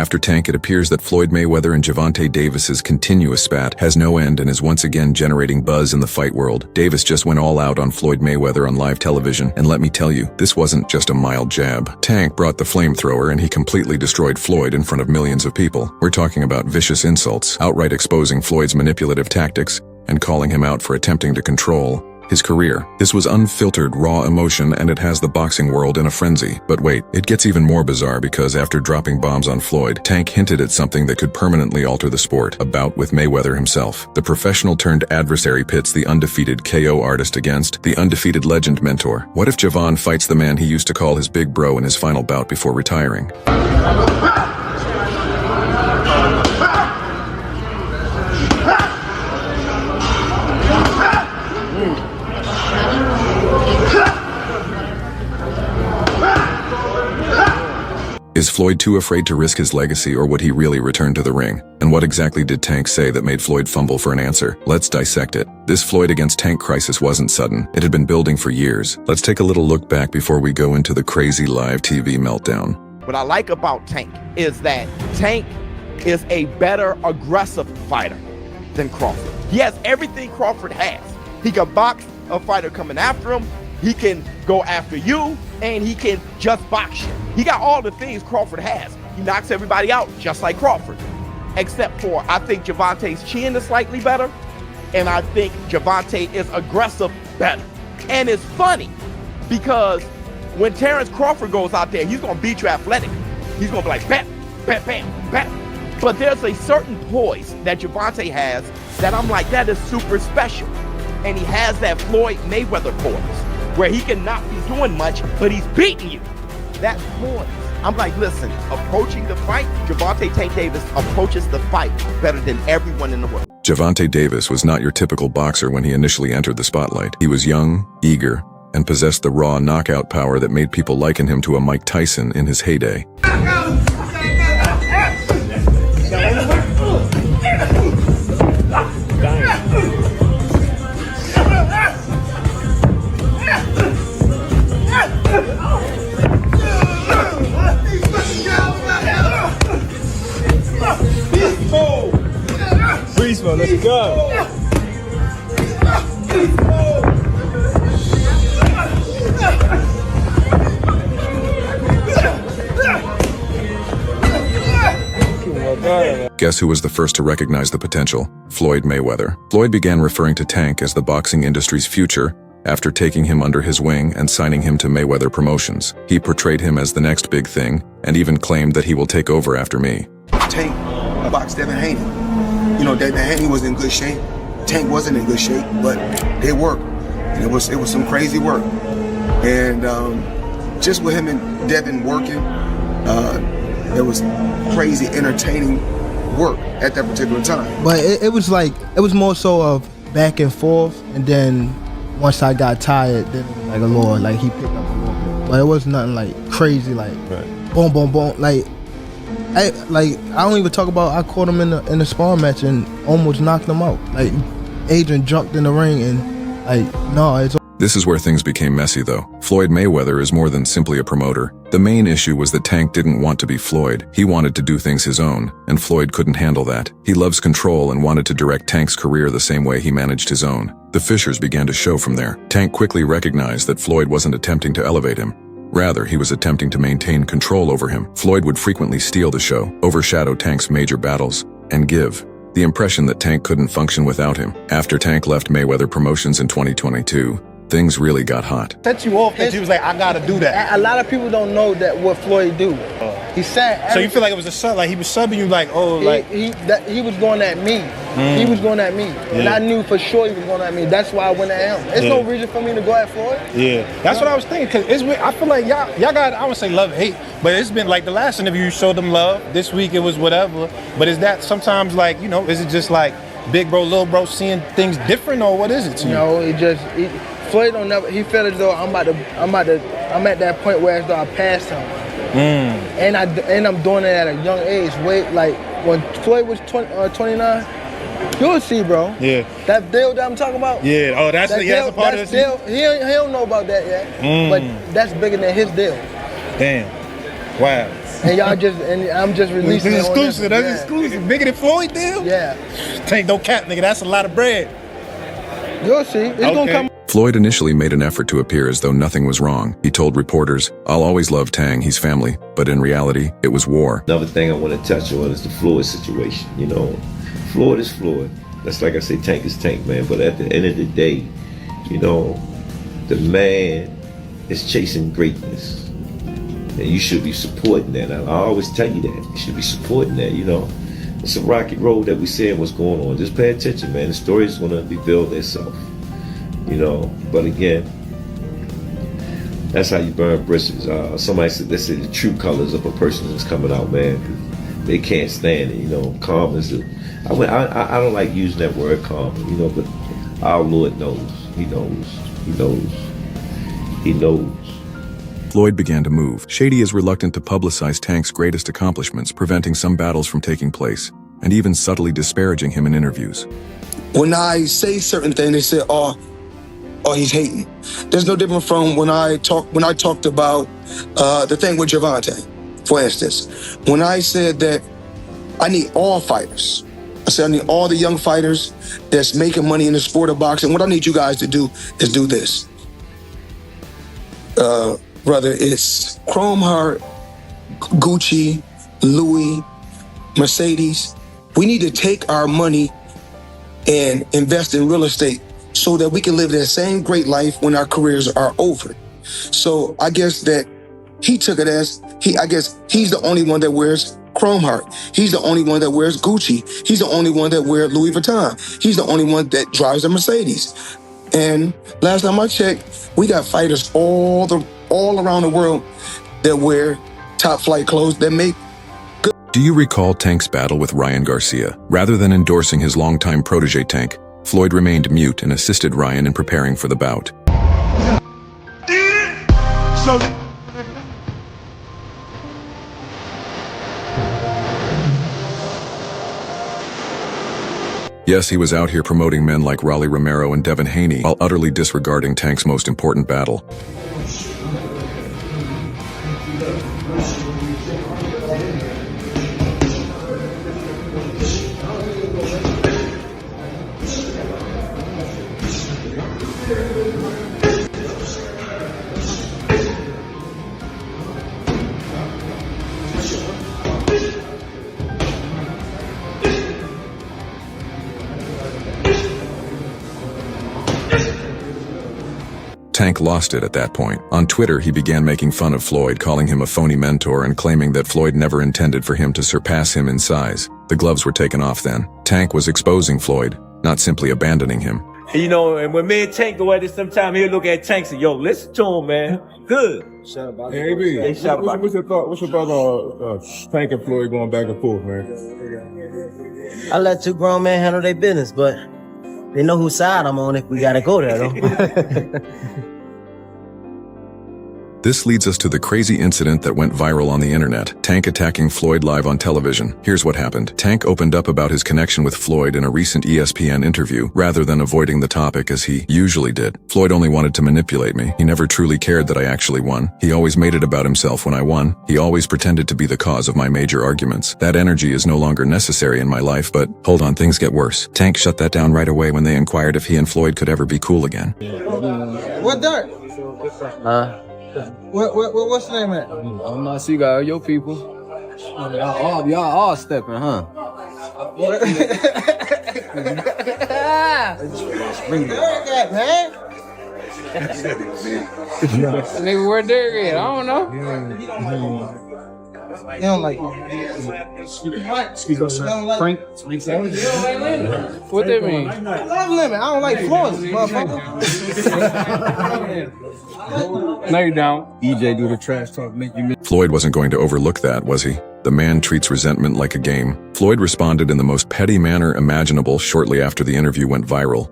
After Tank, it appears that Floyd Mayweather and Gervonta Davis's continuous spat has no end and is once again generating buzz in the fight world. Davis just went all out on Floyd Mayweather on live television, and let me tell you, this wasn't just a mild jab. Tank brought the flamethrower and he completely destroyed Floyd in front of millions of people. We're talking about vicious insults, outright exposing Floyd's manipulative tactics, and calling him out for attempting to control his career. This was unfiltered, raw emotion, and it has the boxing world in a frenzy. But wait, it gets even more bizarre because after dropping bombs on Floyd, Tank hinted at something that could permanently alter the sport, a bout with Mayweather himself. The professional turned adversary pits the undefeated KO artist against the undefeated legend mentor. What if Gervonta fights the man he used to call his big bro in his final bout before retiring? Is Floyd too afraid to risk his legacy, or would he really return to the ring? And what exactly did Tank say that made Floyd fumble for an answer? Let's dissect it. This Floyd against Tank crisis wasn't sudden. It had been building for years. Let's take a little look back before we go into the crazy live TV meltdown. What I like about Tank is that Tank is a better aggressive fighter than Crawford. He has everything Crawford has. He can box a fighter coming after him. He can go after you, and he can just box you. He got all the things Crawford has. He knocks everybody out just like Crawford. Except for, I think Gervonta's chin is slightly better, and I think Gervonta is aggressive better. And it's funny, because when Terrence Crawford goes out there, he's gonna beat you athletic. He's gonna be like, bam, bam, bam, bam. But there's a certain poise that Gervonta has that I'm like, that is super special. And he has that Floyd Mayweather poise, where he can not be doing much, but he's beating you. That poise. I'm like, listen, approaching the fight, Gervonta Tank Davis approaches the fight better than everyone in the world. Gervonta Davis was not your typical boxer when he initially entered the spotlight. He was young, eager, and possessed the raw knockout power that made people liken him to a Mike Tyson in his heyday. Let's go. Guess who was the first to recognize the potential? Floyd Mayweather. Floyd began referring to Tank as the boxing industry's future after taking him under his wing and signing him to Mayweather Promotions. He portrayed him as the next big thing and even claimed that he will take over after me. Tank boxed Devin Haney. You know, Devin Haney was in good shape. Tank wasn't in good shape, but they worked. And it was some crazy work. And just with him and Devin working, it was crazy, entertaining work at that particular time. But it was more so of back and forth, and then once I got tired, then it was like a little, like he picked up a little bit. But it was nothing like crazy, like boom, boom, boom, I don't even talk about, I caught him in the sparring match and almost knocked him out. Like Adrian jumped in the ring and no, This is where things became messy though. Floyd Mayweather is more than simply a promoter. The main issue was that Tank didn't want to be Floyd. He wanted to do things his own, and Floyd couldn't handle that. He loves control and wanted to direct Tank's career the same way he managed his own. The fissures began to show from there. Tank quickly recognized that Floyd wasn't attempting to elevate him. Rather, he was attempting to maintain control over him. Floyd would frequently steal the show, overshadow Tank's major battles, and give the impression that Tank couldn't function without him. After Tank left Mayweather Promotions in 2022, things really got hot. Set you off because he was like, I gotta do that. A lot of people don't know that what Floyd do. He said. So you feel like it was a sub, like he was subbing you, like, oh, like he was going at me. He was going at me, and I knew for sure he was going at me. That's why I went at him. There's no reason for me to go at Floyd. Yeah, that's what I was thinking. Cause I feel like y'all got, I wouldn't say love hate, but it's been like the last interview you showed them love. This week it was whatever. But is that sometimes like, you know, is it just like big bro, little bro seeing things different, or what is it to you? No, Floyd don't never. He felt as though I'm at that point where as though I passed him, and I'm doing it at a young age. Like when Floyd was 29, you'll see, bro. Yeah. That deal that I'm talking about. Yeah. Oh, that's a part of this deal. He don't know about that yet, but that's bigger than his deal. Damn. Wow. and I'm just releasing This it is on exclusive. this. That's exclusive. Bigger than Floyd deal? Yeah. Tank, no cap, nigga. That's a lot of bread. You'll see. It's gonna come. Floyd initially made an effort to appear as though nothing was wrong. He told reporters, "I'll always love Tang, he's family," but in reality, it was war. Another thing I want to touch on is the Floyd situation. You know, Floyd is Floyd. That's like I say, Tank is Tank, man. But at the end of the day, you know, the man is chasing greatness. And you should be supporting that. I always tell you that. You should be supporting that, you know. It's a rocky road that we're seeing what's going on. Just pay attention, man. The story is going to reveal itself, you know. But again, that's how you burn bridges. Somebody said, they say the true colors of a person is coming out, man. 'Cause they can't stand it, you know. Calm is the... I don't like using that word calm, you know, but our Lord knows. He knows. He knows. He knows. Floyd began to move. Shady is reluctant to publicize Tank's greatest accomplishments, preventing some battles from taking place, and even subtly disparaging him in interviews. When I say certain things, they say, oh, he's hating. There's no different from when I talked about the thing with Gervonta, for instance. When I said that I need all fighters. I said I need all the young fighters that's making money in the sport of boxing. What I need you guys to do is do this. Brother, it's Chrome Heart, Gucci, Louis, Mercedes. We need to take our money and invest in real estate so that we can live that same great life when our careers are over. So I guess that he took it as, I guess he's the only one that wears Chrome Heart. He's the only one that wears Gucci. He's the only one that wears Louis Vuitton. He's the only one that drives a Mercedes. And last time I checked, we got fighters all around the world that wear top flight clothes that make good. Do you recall Tank's battle with Ryan Garcia? Rather than endorsing his longtime protege Tank, Floyd remained mute and assisted Ryan in preparing for the bout. Yes, he was out here promoting men like Rolly Romero and Devin Haney while utterly disregarding Tank's most important battle. Tank lost it at that point. On Twitter, he began making fun of Floyd, calling him a phony mentor and claiming that Floyd never intended for him to surpass him in size. The gloves were taken off then. Tank was exposing Floyd, not simply abandoning him. You know, and when me and Tank go at it, sometime he'll look at Tank and say, yo, listen to him, man. Good. Hey, AB, what's your thought? What's your thought on Tank and Floyd going back and forth, man? I let two grown men handle their business, but they know whose side I'm on if we gotta go there, though. This leads us to the crazy incident that went viral on the internet. Tank attacking Floyd live on television. Here's what happened. Tank opened up about his connection with Floyd in a recent ESPN interview, rather than avoiding the topic as he usually did. Floyd only wanted to manipulate me. He never truly cared that I actually won. He always made it about himself when I won. He always pretended to be the cause of my major arguments. That energy is no longer necessary in my life, but hold on, things get worse. Tank shut that down right away when they inquired if he and Floyd could ever be cool again. What dirt? What's the name at? I'm not sure you got your people. Y'all all stepping, huh? Man. Nigga, where Derek at? I don't know. You don't like Frank? What that mean? I love lemon. I don't like Floyd, motherfucker. No, you don't. EJ do the trash talk, make you. Floyd wasn't going to overlook that, was he? The man treats resentment like a game. Floyd responded in the most petty manner imaginable shortly after the interview went viral.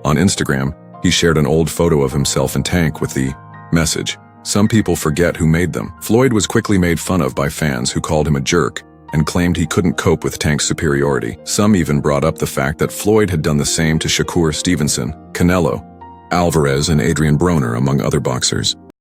On Instagram, he shared an old photo of himself and Tank with the message, "Some people forget who made them." Floyd was quickly made fun of by fans who called him a jerk and claimed he couldn't cope with Tank's superiority. Some even brought up the fact that Floyd had done the same to Shakur Stevenson, Canelo, Alvarez, and Adrian Broner, among other boxers.